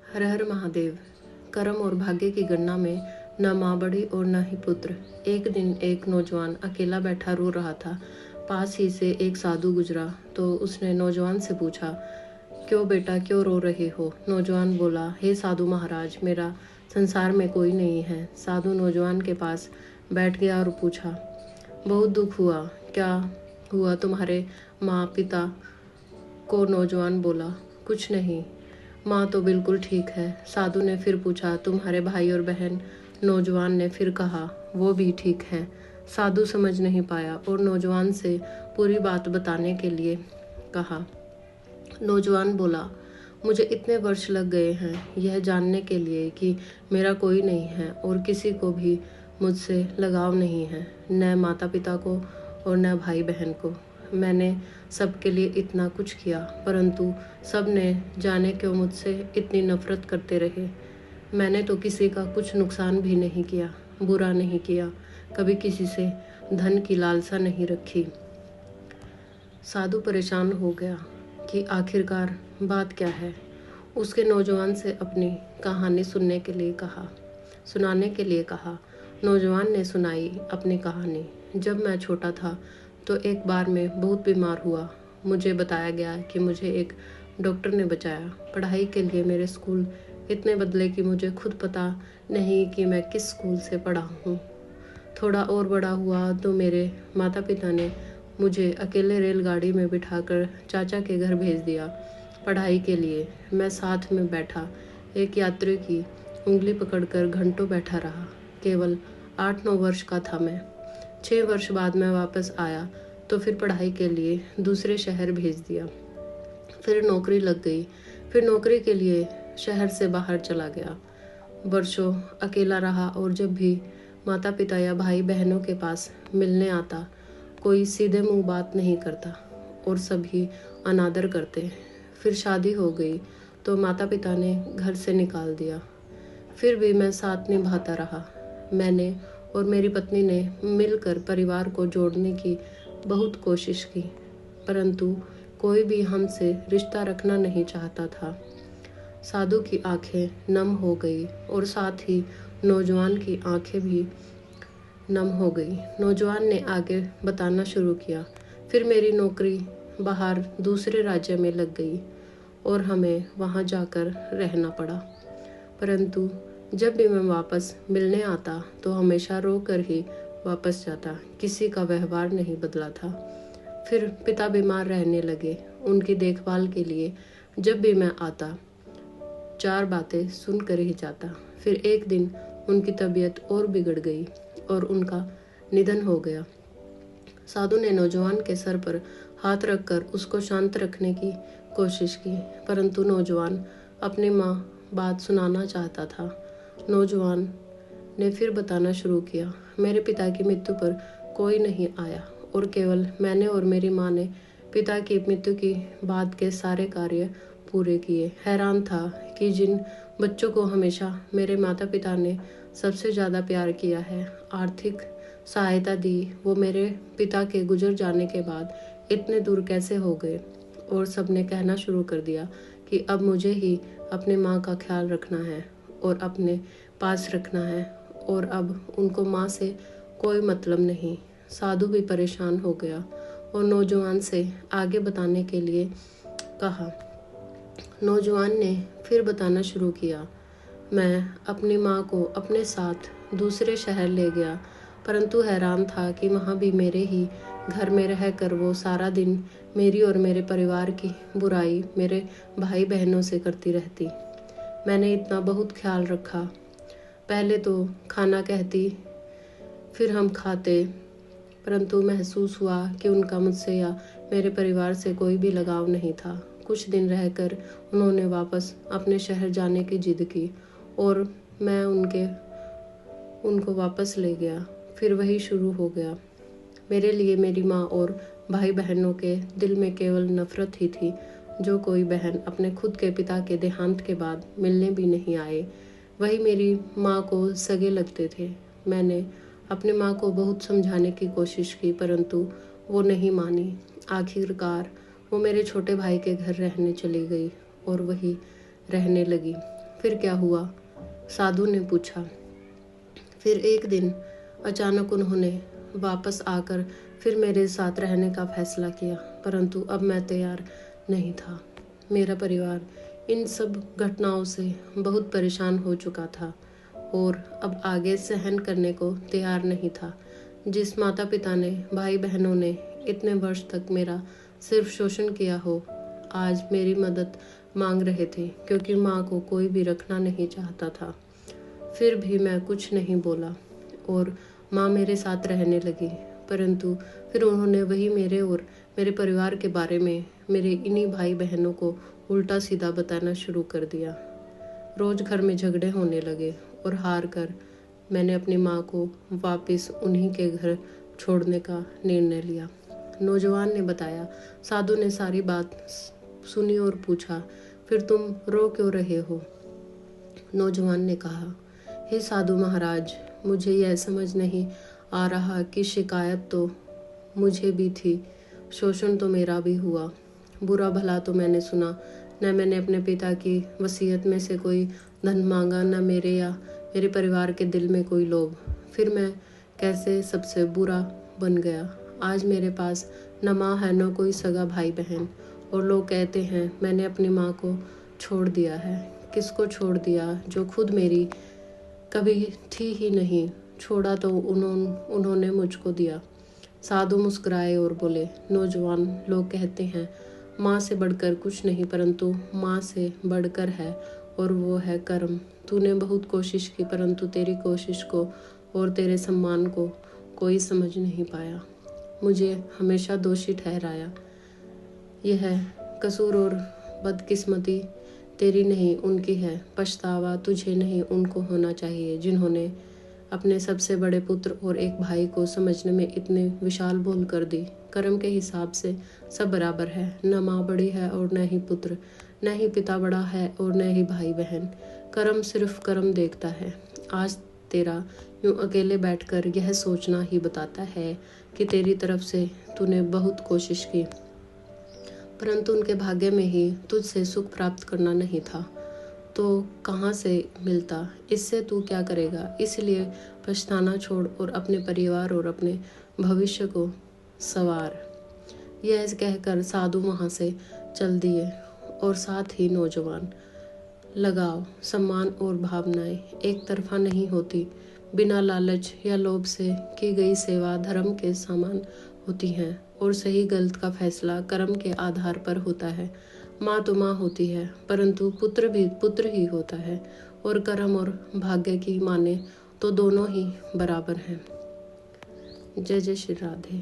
हर हर महादेव। कर्म और भाग्य की गणना में न माँ बड़ी और न ही पुत्र। एक दिन एक नौजवान अकेला बैठा रो रहा था। पास ही से एक साधु गुजरा तो उसने नौजवान से पूछा, क्यों बेटा, क्यों रो रहे हो? नौजवान बोला, हे साधु महाराज, मेरा संसार में कोई नहीं है। साधु नौजवान के पास बैठ गया और पूछा, बहुत दुख हुआ, क्या हुआ तुम्हारे माँ पिता को? नौजवान बोला, कुछ नहीं, माँ तो बिल्कुल ठीक है। साधु ने फिर पूछा, तुम्हारे भाई और बहन? नौजवान ने फिर कहा, वो भी ठीक है। साधु समझ नहीं पाया और नौजवान से पूरी बात बताने के लिए कहा। नौजवान बोला, मुझे इतने वर्ष लग गए हैं यह जानने के लिए कि मेरा कोई नहीं है और किसी को भी मुझसे लगाव नहीं है, न माता पिता को और न भाई बहन को। मैंने सबके लिए इतना कुछ किया, परंतु सब ने जाने क्यों मुझसे इतनी नफरत करते रहे। मैंने तो किसी का कुछ नुकसान भी नहीं किया, बुरा नहीं किया, कभी किसी से धन की लालसा नहीं रखी। साधु परेशान हो गया कि आखिरकार बात क्या है। उसके नौजवान से अपनी कहानी सुनाने के लिए कहा। नौजवान ने सुनाई अपनी कहानी। जब मैं छोटा था तो एक बार मैं बहुत बीमार हुआ। मुझे बताया गया कि मुझे एक डॉक्टर ने बचाया। पढ़ाई के लिए मेरे स्कूल इतने बदले कि मुझे खुद पता नहीं कि मैं किस स्कूल से पढ़ा हूँ। थोड़ा और बड़ा हुआ तो मेरे माता पिता ने मुझे अकेले रेलगाड़ी में बिठाकर चाचा के घर भेज दिया पढ़ाई के लिए। मैं साथ में बैठा एक यात्री की उंगली पकड़कर घंटों बैठा रहा। केवल 8-9 वर्ष का था मैं। 6 वर्ष बाद मैं वापस आया तो फिर पढ़ाई के लिए दूसरे शहर भेज दिया। फिर नौकरी लग गई। फिर नौकरी के लिए शहर से बाहर चला गया। वर्षों अकेला रहा और जब भी माता पिता या भाई बहनों के पास मिलने आता, कोई सीधे मुंह बात नहीं करता और सभी अनादर करते। फिर शादी हो गई तो माता पिता ने घर से निकाल दिया। फिर भी मैं साथ निभाता रहा। मैंने और मेरी पत्नी ने मिलकर परिवार को जोड़ने की बहुत कोशिश की, परंतु कोई भी हमसे रिश्ता रखना नहीं चाहता था। साधु की आंखें नम हो गई और साथ ही नौजवान की आंखें भी नम हो गई। नौजवान ने आगे बताना शुरू किया। फिर मेरी नौकरी बाहर दूसरे राज्य में लग गई और हमें वहां जाकर रहना पड़ा। परंतु जब भी मैं वापस मिलने आता तो हमेशा रो कर ही वापस जाता। किसी का व्यवहार नहीं बदला था। फिर पिता बीमार रहने लगे। उनकी देखभाल के लिए जब भी मैं आता 4 बातें सुनकर ही जाता। फिर एक दिन उनकी तबीयत और बिगड़ गई और उनका निधन हो गया। साधु ने नौजवान के सर पर हाथ रखकर उसको शांत रखने की कोशिश की, परंतु नौजवान अपनी माँ बात सुनाना चाहता था। नौजवान ने फिर बताना शुरू किया, मेरे पिता की मृत्यु पर कोई नहीं आया और केवल मैंने और मेरी माँ ने पिता की मृत्यु की बाद के सारे कार्य पूरे किए। हैरान था कि जिन बच्चों को हमेशा मेरे माता पिता ने सबसे ज़्यादा प्यार किया है, आर्थिक सहायता दी, वो मेरे पिता के गुजर जाने के बाद इतने दूर कैसे हो गए। और सबने कहना शुरू कर दिया कि अब मुझे ही अपने माँ का ख्याल रखना है और अपने पास रखना है और अब उनको माँ से कोई मतलब नहीं। साधु भी परेशान हो गया और नौजवान से आगे बताने के लिए कहा। नौजवान ने फिर बताना शुरू किया, मैं अपनी माँ को अपने साथ दूसरे शहर ले गया, परंतु हैरान था कि वहाँ भी मेरे ही घर में रहकर वो सारा दिन मेरी और मेरे परिवार की बुराई मेरे भाई बहनों से करती रहती। मैंने इतना बहुत ख्याल रखा। पहले तो खाना कहती, फिर हम खाते, परंतु महसूस हुआ कि उनका मुझसे या मेरे परिवार से कोई भी लगाव नहीं था। कुछ दिन रहकर उन्होंने वापस अपने शहर जाने की जिद की और मैं उनको वापस ले गया। फिर वही शुरू हो गया। मेरे लिए मेरी माँ और भाई बहनों के दिल में केवल नफरत ही थी। जो कोई बहन अपने खुद के पिता के देहांत के बाद मिलने भी नहीं आए, वही मेरी माँ को सगे लगते थे। मैंने अपनी माँ को बहुत समझाने की कोशिश की, परंतु वो नहीं मानी। आखिरकार वो मेरे छोटे भाई के घर रहने चली गई और वही रहने लगी। फिर क्या हुआ? साधु ने पूछा। फिर एक दिन अचानक उन्होंने वापस आकर फिर मेरे साथ रहने का फैसला किया, परंतु अब मैं तैयार नहीं था। मेरा परिवार इन सब घटनाओं से बहुत परेशान हो चुका था और अब आगे सहन करने को तैयार नहीं था। जिस माता पिता ने, भाई बहनों ने इतने वर्ष तक मेरा सिर्फ शोषण किया हो, आज मेरी मदद मांग रहे थे, क्योंकि माँ को कोई भी रखना नहीं चाहता था। फिर भी मैं कुछ नहीं बोला और माँ मेरे साथ रहने लगी। परंतु फिर उन्होंने वही मेरे और मेरे परिवार के बारे में मेरे इन्हीं भाई बहनों को उल्टा सीधा बताना शुरू कर दिया। रोज घर में झगड़े होने लगे और हार कर मैंने अपनी माँ को वापस उन्हीं के घर छोड़ने का निर्णय लिया। नौजवान ने बताया। साधु ने सारी बात सुनी और पूछा, फिर तुम रो क्यों रहे हो? नौजवान ने कहा, हे साधु महाराज, मुझे यह समझ नहीं आ रहा कि शिकायत तो मुझे भी थी, शोषण तो मेरा भी हुआ। बुरा भला तो मैंने सुना, न मैंने अपने पिता की वसीयत में से कोई धन मांगा, न मेरे या मेरे परिवार के दिल में कोई लोभ। फिर मैं कैसे सबसे बुरा बन गया? आज मेरे पास न माँ है, न कोई सगा भाई बहन, और लोग कहते हैं मैंने अपनी माँ को छोड़ दिया है। किसको छोड़ दिया? जो खुद मेरी कभी थी ही नहीं। छोड़ा तो उन्होंने मुझको दिया। साधु मुस्कुराए और बोले, नौजवान, लोग कहते हैं माँ से बढ़कर कुछ नहीं, परंतु माँ से बढ़कर है, और वो है कर्म। तूने बहुत कोशिश की, परंतु तेरी कोशिश को और तेरे सम्मान को कोई समझ नहीं पाया। मुझे हमेशा दोषी ठहराया। यह कसूर और बदकिस्मती तेरी नहीं, उनकी है। पछतावा तुझे नहीं, उनको होना चाहिए, जिन्होंने अपने सबसे बड़े पुत्र और एक भाई को समझने में इतने विशाल भूल कर दी। कर्म के हिसाब से सब बराबर है, न माँ बड़ी है और न ही पुत्र, न ही पिता बड़ा है और न ही भाई बहन। कर्म सिर्फ कर्म देखता है। आज तेरा यूं अकेले बैठकर यह सोचना ही बताता है कि तेरी तरफ से तूने बहुत कोशिश की, परंतु उनके भाग्य में ही तुझसे सुख प्राप्त करना नहीं था, तो कहाँ से मिलता? इससे तू क्या करेगा? इसलिए पछताना छोड़ और अपने परिवार और अपने भविष्य को संवार। यह कहकर साधु वहाँ से चल दिए और साथ ही नौजवान। लगाव, सम्मान और भावनाएं एक तरफा नहीं होती। बिना लालच या लोभ से की गई सेवा धर्म के समान होती है और सही गलत का फैसला कर्म के आधार पर होता है। माँ तो माँ होती है, परंतु पुत्र भी पुत्र ही होता है, और कर्म और भाग्य की माने तो दोनों ही बराबर हैं। जय जय श्री राधे।